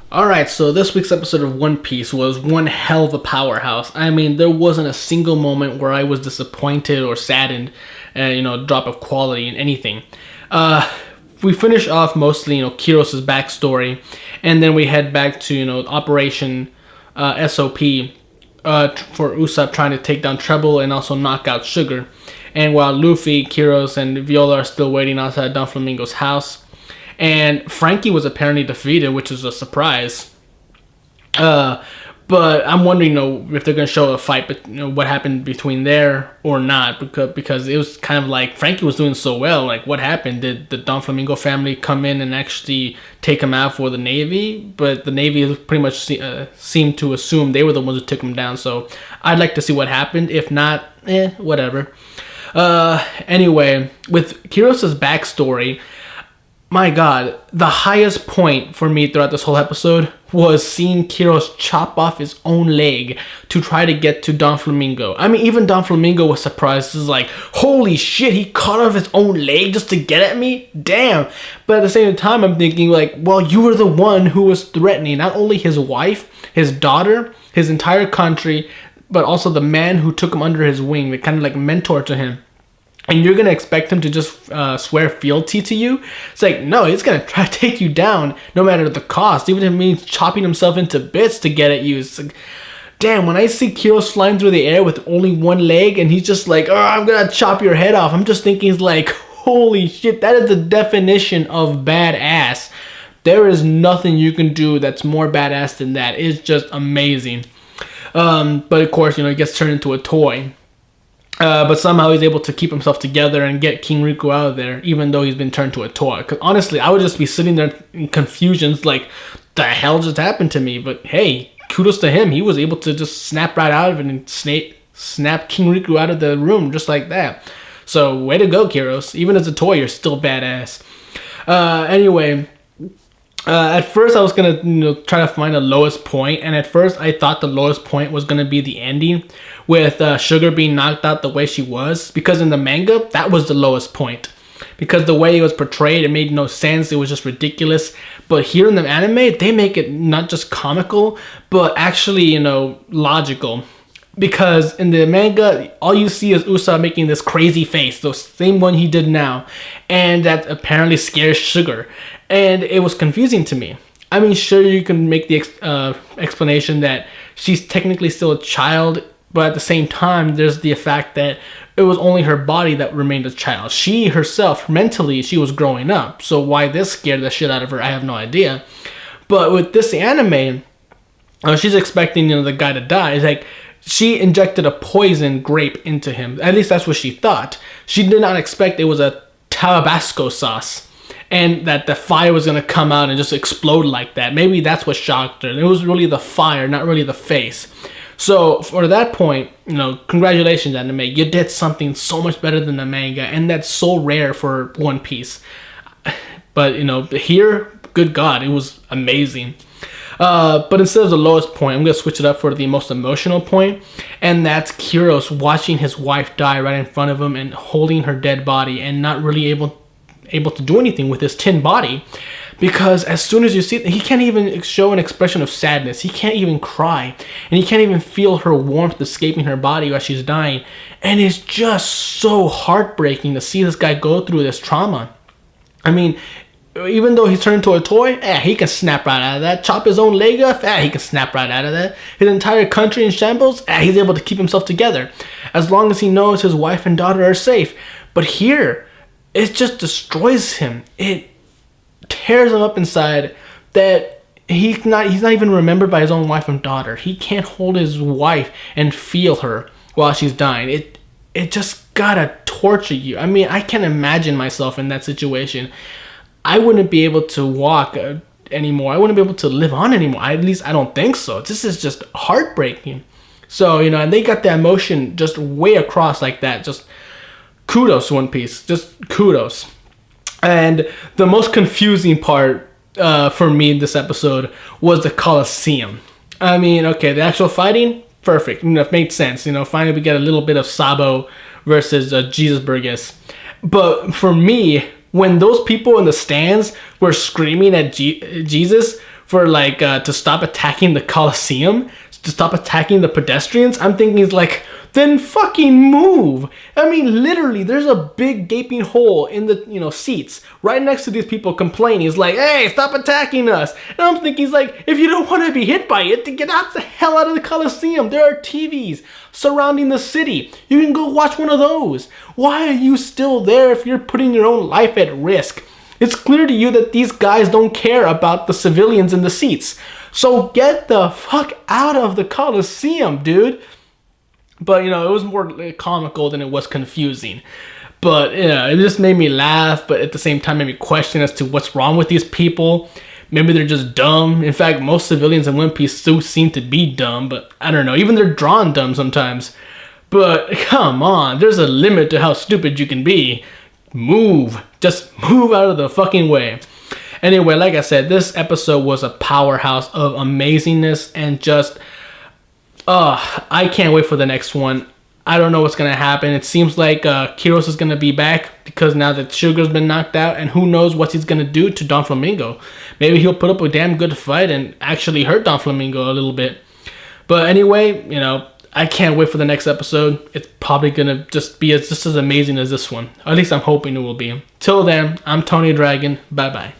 Alright, so this week's episode of One Piece was one hell of a powerhouse. I mean, there wasn't a single moment where I was disappointed or saddened, drop of quality in anything. We finish off mostly, Kyros' backstory, and then we head back to, Operation SOP for Usopp trying to take down Treble and also knock out Sugar. And while Luffy, Kyros, and Viola are still waiting outside Don Flamingo's house, and Frankie was apparently defeated, which is a surprise. But I'm wondering, if they're gonna show a fight, but what happened between there or not, because it was kind of like Frankie was doing so well. Like, what happened? Did the Don Flamingo family come in and actually take him out for the Navy? But the Navy pretty much seemed to assume they were the ones who took him down. So I'd like to see what happened. If not, whatever. Anyway, with Kyros' backstory, my God, the highest point for me throughout this whole episode was seeing Kyros chop off his own leg to try to get to Don Flamingo. I mean, even Don Flamingo was surprised. He's like, holy shit, he cut off his own leg just to get at me? Damn. But at the same time, I'm thinking like, well, you were the one who was threatening not only his wife, his daughter, his entire country, but also the man who took him under his wing, the kind of like mentor to him. And you're going to expect him to just swear fealty to you? It's like, no, he's going to try to take you down no matter the cost. Even if it means chopping himself into bits to get at you. It's like, damn, when I see Kyros flying through the air with only one leg and he's just like, oh, I'm going to chop your head off. I'm just thinking, like, holy shit, that is the definition of badass. There is nothing you can do that's more badass than that. It's just amazing. But of course, it gets turned into a toy. But somehow he's able to keep himself together and get King Riku out of there, even though he's been turned to a toy. Because honestly, I would just be sitting there in confusion, like, the hell just happened to me? But hey, kudos to him. He was able to just snap right out of it and snap King Riku out of the room just like that. So way to go, Kyros. Even as a toy, you're still badass. Anyway. At first I was gonna try to find the lowest point, and at first I thought the lowest point was gonna be the ending with Sugar being knocked out the way she was, because in the manga that was the lowest point, because the way it was portrayed, it made no sense. It was just ridiculous. But here in the anime, they make it not just comical but actually logical. Because in the manga, all you see is Usopp making this crazy face, the same one he did now, and that apparently scares Sugar. And it was confusing to me. I mean, sure, you can make the explanation that she's technically still a child, but at the same time, there's the fact that it was only her body that remained a child. She herself, mentally, she was growing up. So why this scared the shit out of her, I have no idea. But with this anime, she's expecting the guy to die. It's like, she injected a poison grape into him. At least that's what she thought. She did not expect it was a Tabasco sauce, and that the fire was going to come out and just explode like that. Maybe that's what shocked her. It was really the fire, not really the face. So for that point, congratulations, anime. You did something so much better than the manga, and that's so rare for One Piece. But here, good God, it was amazing. But instead of the lowest point, I'm going to switch it up for the most emotional point, and that's Kyros watching his wife die right in front of him and holding her dead body and not really able to do anything with his tin body, because as soon as you see it, he can't even show an expression of sadness. He can't even cry, and he can't even feel her warmth escaping her body as she's dying. And it's just so heartbreaking to see this guy go through this trauma. I mean, even though he's turned into a toy, he can snap right out of that. Chop his own leg off, he can snap right out of that. His entire country in shambles, he's able to keep himself together, as long as he knows his wife and daughter are safe. But here, it just destroys him. It tears him up inside that he's not even remembered by his own wife and daughter. He can't hold his wife and feel her while she's dying. It just gotta torture you. I mean, I can't imagine myself in that situation. I wouldn't be able to walk anymore. I wouldn't be able to live on anymore. At least I don't think so. This is just heartbreaking. So, and they got the emotion just way across like that. Just kudos, One Piece. Just kudos. And the most confusing part for me in this episode was the Colosseum. I mean, okay, the actual fighting, perfect. It made sense. Finally we get a little bit of Sabo versus Jesus Burgess. But for me, when those people in the stands were screaming at Jesus for like to stop attacking the Colosseum, to stop attacking the pedestrians. I'm thinking he's like, then fucking move. I mean, literally, there's a big gaping hole in the seats right next to these people complaining. He's like, hey, stop attacking us. And I'm thinking, he's like, if you don't want to be hit by it, then get out the hell out of the Colosseum. There are TVs surrounding the city. You can go watch one of those. Why are you still there if you're putting your own life at risk? It's clear to you that these guys don't care about the civilians in the seats. So get the fuck out of the Colosseum, dude. But, it was more comical than it was confusing. But, it just made me laugh, but at the same time made me question as to what's wrong with these people. Maybe they're just dumb. In fact, most civilians in One Piece do seem to be dumb, but I don't know. Even they're drawn dumb sometimes. But, come on, there's a limit to how stupid you can be. Move. Just move out of the fucking way. Anyway, like I said, this episode was a powerhouse of amazingness and just... I can't wait for the next one. I don't know what's going to happen. It seems like Kyros is going to be back because now that Sugar's been knocked out, and who knows what he's going to do to Don Flamingo. Maybe he'll put up a damn good fight and actually hurt Don Flamingo a little bit. But anyway, I can't wait for the next episode. It's probably going to just be just as amazing as this one. At least I'm hoping it will be. Till then, I'm Tony Dragon. Bye-bye.